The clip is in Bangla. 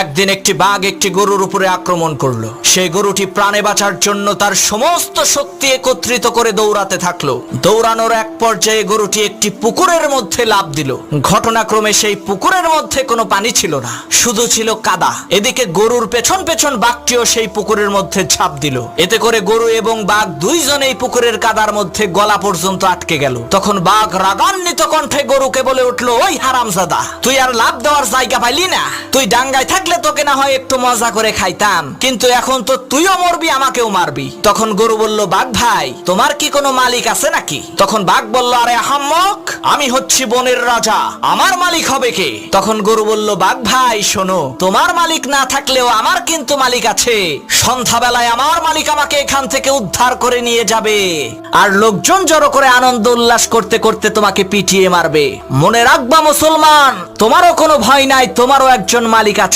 একদিন একটি বাঘ একটি গরুর উপরে আক্রমণ করলো। সেই গরুটি প্রাণে বাঁচার জন্য তার সমস্ত শক্তি একত্রিত করে দৌড়াতে থাকলো। দৌড়ানোর এক পর্যায়ে গরুটি একটি পুকুরের মধ্যে লাফ দিল। ঘটনাক্রমে সেই পুকুরের মধ্যে কোনো পানি ছিল না, শুধু ছিল কাদা। এদিকে গরুর পেছন পেছন বাঘটিও সেই পুকুরের মধ্যে ঝাঁপ দিল। এতে করে গরু এবং বাঘ দুইজনেই পুকুরের কাদার মধ্যে গলা পর্যন্ত আটকে গেল। তখন বাঘ রাগান্বিত কণ্ঠে গরুকে বলে উঠলো, ওই হারামজাদা, তুই আর লাফ দেওয়ার জায়গা পাইলি না? তুই ডাঙ্গায় থাকলে তোকে না হয় একটু মজা করে খাইতাম, কিন্তু এখন তো তুইও মরবি, আমাকেও মারবি। তখন গরু বলল, বাঘ ভাই, তোমার কি কোনো মালিক আছে নাকি? তখন বাঘ বলল, আরে আহাম্মক, আমি হচ্ছি বনের রাজা, আমার মালিক হবে কে? তখন গরু বলল, বাঘ ভাই শোনো, তোমার মালিক না থাকলেও আমার কিন্তু মালিক আছে। সন্ধ্যাবেলায় আমার মালিক আমাকে এখান থেকে উদ্ধার করে নিয়ে যাবে, আর লোকজন জড়ো করে আনন্দ উল্লাস করতে করতে তোমাকে পিটিয়ে মারবে। মনে রাখবা মুসলমান, তোমারও কোনো ভয় নাই, তোমারও একজন মালিক আছে।